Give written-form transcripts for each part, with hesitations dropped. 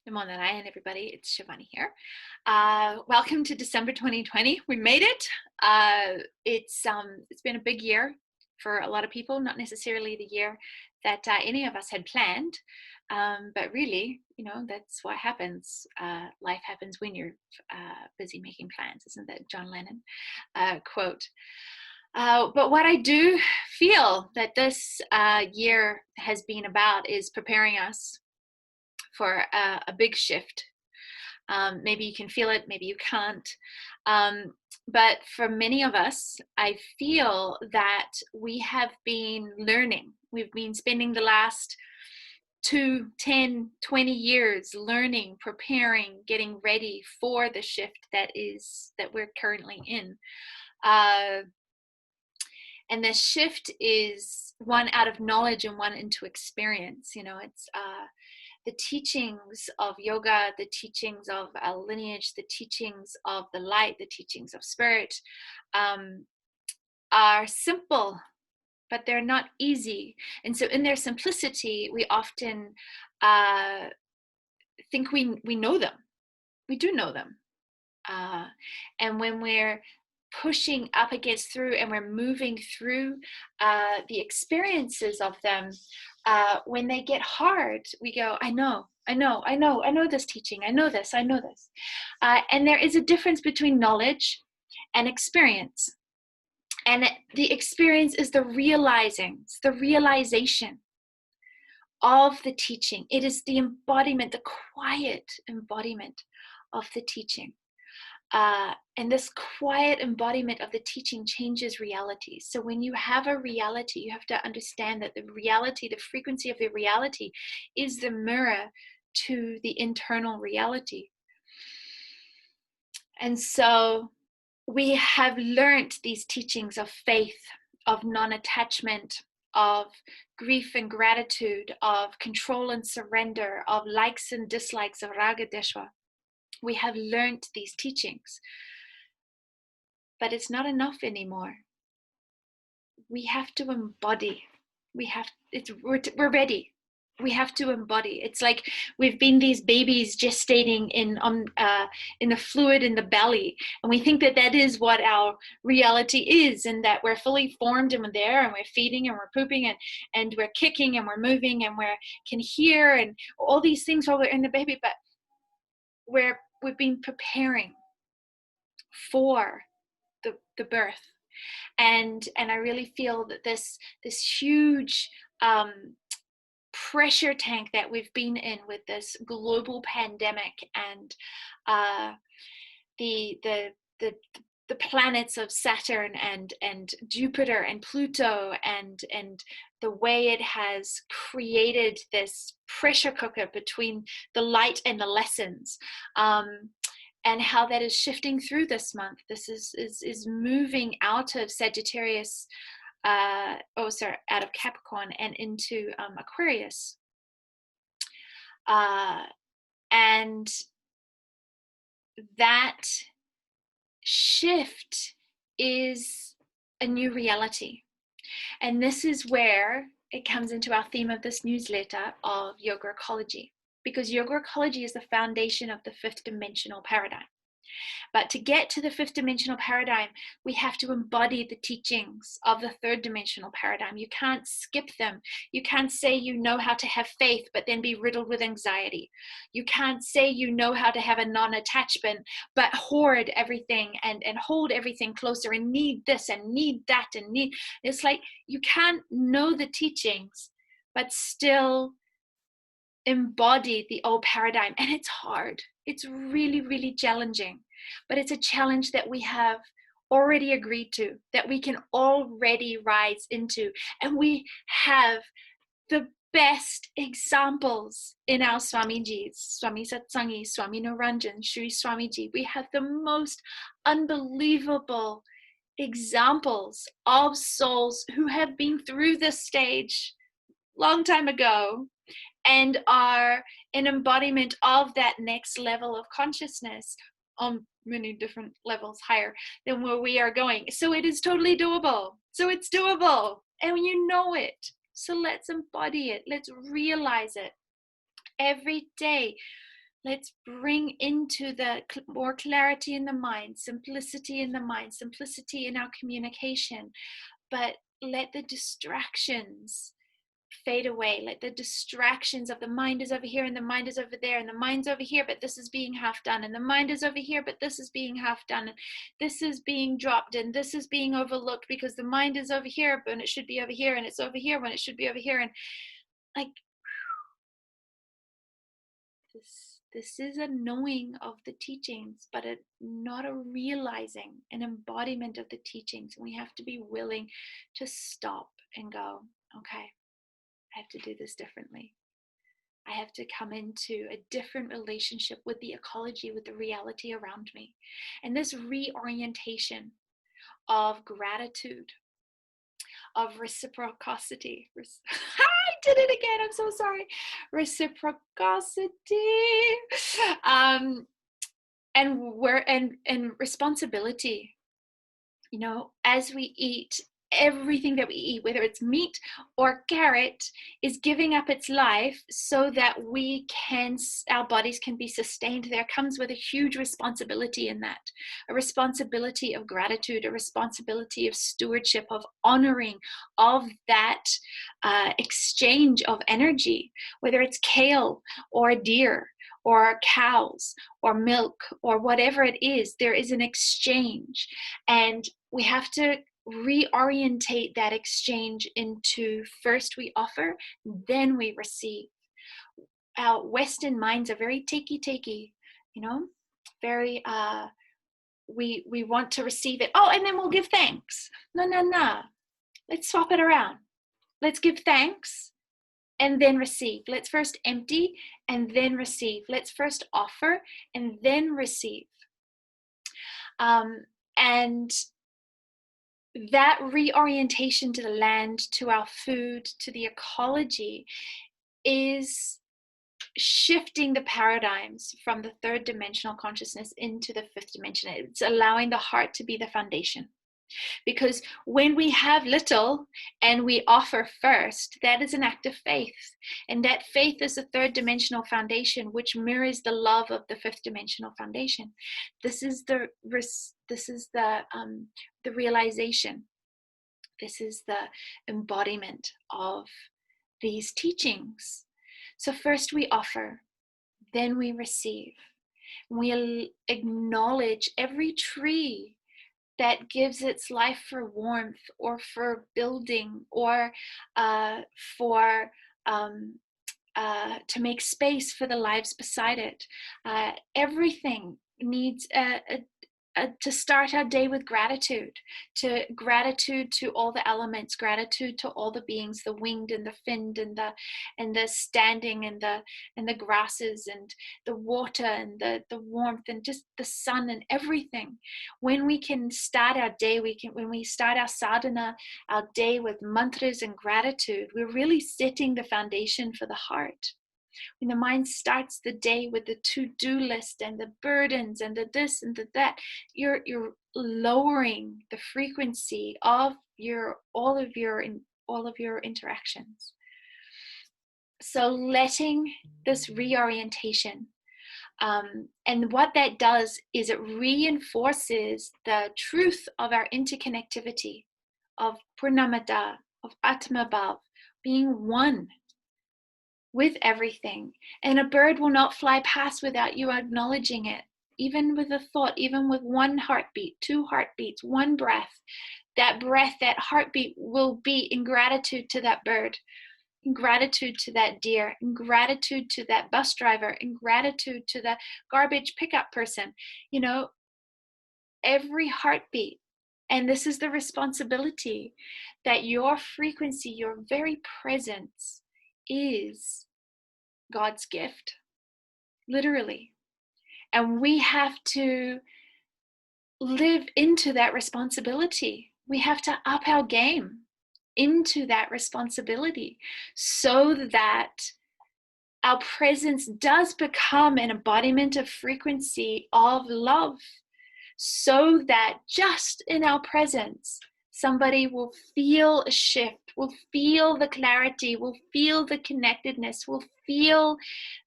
Namo Narayan, everybody. It's Shivani here. Welcome to December 2020. We made it. It's been a big year for a lot of people. Not necessarily the year that any of us had planned, but really, that's what happens. Life happens when you're busy making plans. Isn't that John Lennon quote? But what I do feel that this year has been about is preparing us for a big shift. Maybe you can feel it, maybe you can't. But for many of us, I feel that we have been learning. We've been spending the last 2, 10, 20 years learning, preparing, getting ready for the shift that we're currently in. And the shift is one out of knowledge and one into experience. It's the teachings of yoga, the teachings of a lineage, the teachings of the light, the teachings of spirit are simple, but they're not easy. And so in their simplicity, we often think we know them. We do know them. And when we're pushing up against through and we're moving through the experiences of them, when they get hard, we go, I know this teaching, I know this. And there is a difference between knowledge and experience. And the experience is the realization of the teaching. It is the embodiment, the quiet embodiment of the teaching. And this quiet embodiment of the teaching changes reality. So when you have a reality, you have to understand that the reality, the frequency of the reality is the mirror to the internal reality. And so we have learned these teachings of faith, of non-attachment, of grief and gratitude, of control and surrender, of likes and dislikes, of raga deshwa. We have learned these teachings, but it's not enough anymore. We have to embody. We're ready. We have to embody. It's like we've been these babies gestating in the fluid in the belly, and we think that is what our reality is, and that we're fully formed and we're there, and we're feeding and we're pooping and we're kicking and we're moving and we can hear and all these things while we're in the baby, but we've been preparing for the birth. And I really feel that this huge pressure tank that we've been in with this global pandemic and the planets of Saturn and Jupiter and Pluto and the way it has created this pressure cooker between the light and the lessons, and how that is shifting through this month. This is moving out of Sagittarius, out of Capricorn and into Aquarius. And that shift is a new reality. And this is where it comes into our theme of this newsletter of yoga ecology, because yoga ecology is the foundation of the fifth dimensional paradigm. But to get to the fifth dimensional paradigm, we have to embody the teachings of the third dimensional paradigm. You can't skip them. You can't say you know how to have faith, but then be riddled with anxiety. You can't say you know how to have a non-attachment, but hoard everything and hold everything closer and need this and need that and need. It's like you can't know the teachings, but still embody the old paradigm. And it's hard. It's really, really challenging, but it's a challenge that we have already agreed to, that we can already rise into. And we have the best examples in our Swamijis, Swami Satsangi, Swami Naranjan, Sri Swamiji. We have the most unbelievable examples of souls who have been through this stage long time ago and are an embodiment of that next level of consciousness on many different levels higher than where we are going. So it is totally doable. So it's doable, and you know it. So let's embody it. Let's realize it every day. Let's bring into the more clarity in the mind, simplicity in the mind, simplicity in our communication, but let the distractions fade away. Let the distractions of the mind is over here and the mind is over there and the mind's over here, but this is being half done, and the mind is over here, but this is being half done, and this is being dropped, and this is being overlooked because the mind is over here when it should be over here, and it's over here when it should be over here. And like, this is a knowing of the teachings, but not a realizing, an embodiment of the teachings. We have to be willing to stop and go, okay, I have to do this differently. I have to come into a different relationship with the ecology, with the reality around me. And this reorientation of gratitude, of reciprocity. I did it again. I'm so sorry. Reciprocity. And responsibility. You know, as we eat, everything that we eat, whether it's meat or carrot, is giving up its life so that our bodies can be sustained. There comes with a huge responsibility in that, a responsibility of gratitude, a responsibility of stewardship, of honoring of that exchange of energy, whether it's kale or deer or cows or milk or whatever it is. There is an exchange, and we have to reorientate that exchange into first we offer, then we receive. Our Western minds are very takey, you know, very we want to receive it. Oh, and then we'll give thanks. No. Let's swap it around. Let's give thanks and then receive. Let's first empty and then receive. Let's first offer and then receive. And that reorientation to the land, to our food, to the ecology is shifting the paradigms from the third dimensional consciousness into the fifth dimension. It's allowing the heart to be the foundation. Because when we have little and we offer first, that is an act of faith. And that faith is the third dimensional foundation, which mirrors the love of the fifth dimensional foundation. This is the realization. This is the embodiment of these teachings. So first we offer, then we receive. We acknowledge every tree that gives its life for warmth or for building or to make space for the lives beside it. Everything needs to start our day with gratitude to all the elements, gratitude to all the beings, the winged and the finned and the standing and the grasses and the water and the warmth and just the sun and everything. When we can start our day, when we start our sadhana, our day with mantras and gratitude, we're really setting the foundation for the heart. When the mind starts the day with the to-do list and the burdens and the this and the that, you're lowering the frequency of all of your interactions. So letting this reorientation, and what that does is it reinforces the truth of our interconnectivity, of Purnamada, of Atmabhav, being one with everything. And a bird will not fly past without you acknowledging it. Even with a thought, even with one heartbeat, two heartbeats, one breath, that heartbeat will be in gratitude to that bird, in gratitude to that deer, in gratitude to that bus driver, in gratitude to the garbage pickup person. You know, every heartbeat. And this is the responsibility, that your frequency, your very presence, is God's gift, literally. And we have to live into that responsibility. We have to up our game into that responsibility so that our presence does become an embodiment of frequency of love, so that just in our presence, somebody will feel a shift, will feel the clarity, will feel the connectedness, will feel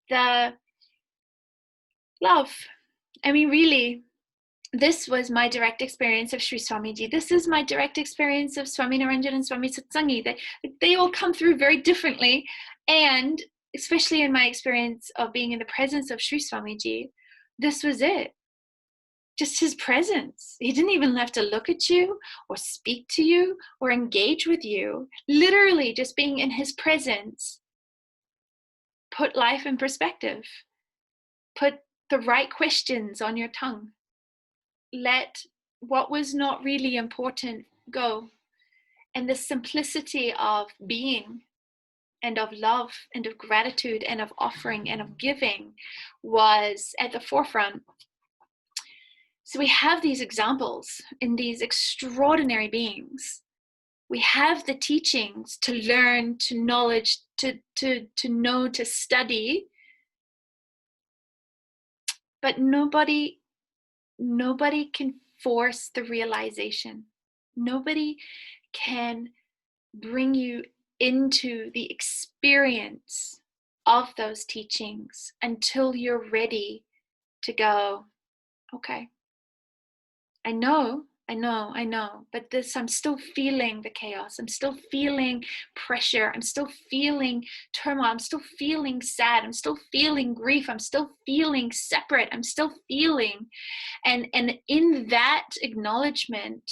the love. I mean, really, this was my direct experience of Sri Swamiji. This is my direct experience of Swami Naranjan and Swami Satsangi. They all come through very differently. And especially in my experience of being in the presence of Sri Swamiji, this was it. Just his presence. He didn't even have to look at you or speak to you or engage with you. Literally just being in his presence put life in perspective. Put the right questions on your tongue. Let what was not really important go. And the simplicity of being and of love and of gratitude and of offering and of giving was at the forefront. So we have these examples in these extraordinary beings. We have the teachings to learn, to knowledge, to know, to study. But nobody can force the realization. Nobody can bring you into the experience of those teachings until you're ready to go, okay, I know, but I'm still feeling the chaos. I'm still feeling pressure. I'm still feeling turmoil. I'm still feeling sad. I'm still feeling grief. I'm still feeling separate. I'm still feeling. And in that acknowledgement,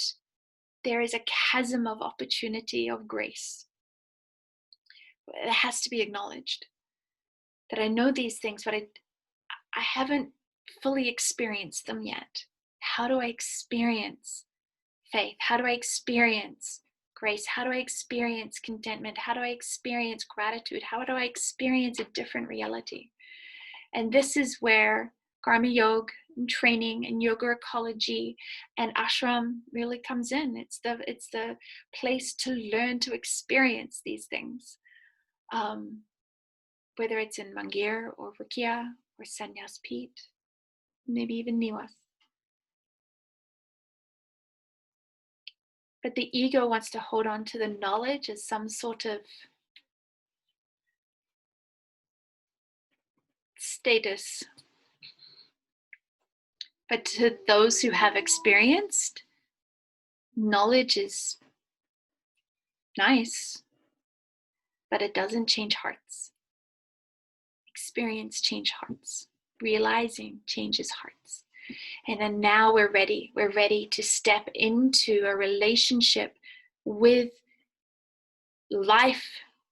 there is a chasm of opportunity, of grace. It has to be acknowledged that I know these things, but I haven't fully experienced them yet. How do I experience faith? How do I experience grace? How do I experience contentment? How do I experience gratitude? How do I experience a different reality? And this is where Karma Yoga and training and yoga ecology and ashram really comes in. It's the place to learn to experience these things. Whether it's in Mangir or Rukia or Sannyas Peet, maybe even Niwas. But the ego wants to hold on to the knowledge as some sort of status. But to those who have experienced, knowledge is nice, but it doesn't change hearts. Experience changes hearts. Realizing changes hearts. And then now we're ready. We're ready to step into a relationship with life,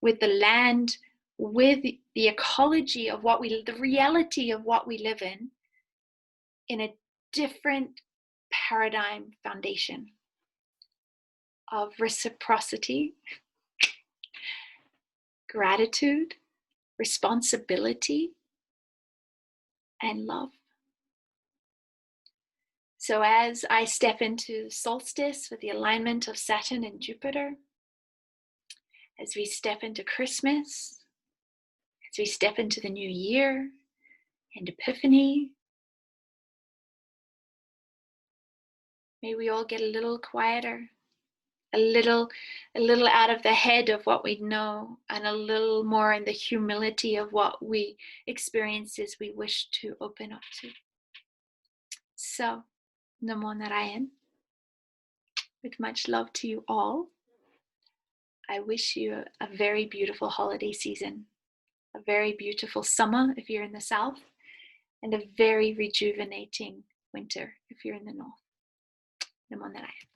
with the land, with the ecology of the reality of what we live in a different paradigm foundation of reciprocity, gratitude, responsibility, and love. So as I step into solstice with the alignment of Saturn and Jupiter, as we step into Christmas, as we step into the new year and Epiphany, may we all get a little quieter, a little out of the head of what we know, and a little more in the humility of what we experiences we wish to open up to. So, Namo Narayan. With much love to you all. I wish you a very beautiful holiday season, a very beautiful summer if you're in the south, and a very rejuvenating winter if you're in the north. Namo Narayan.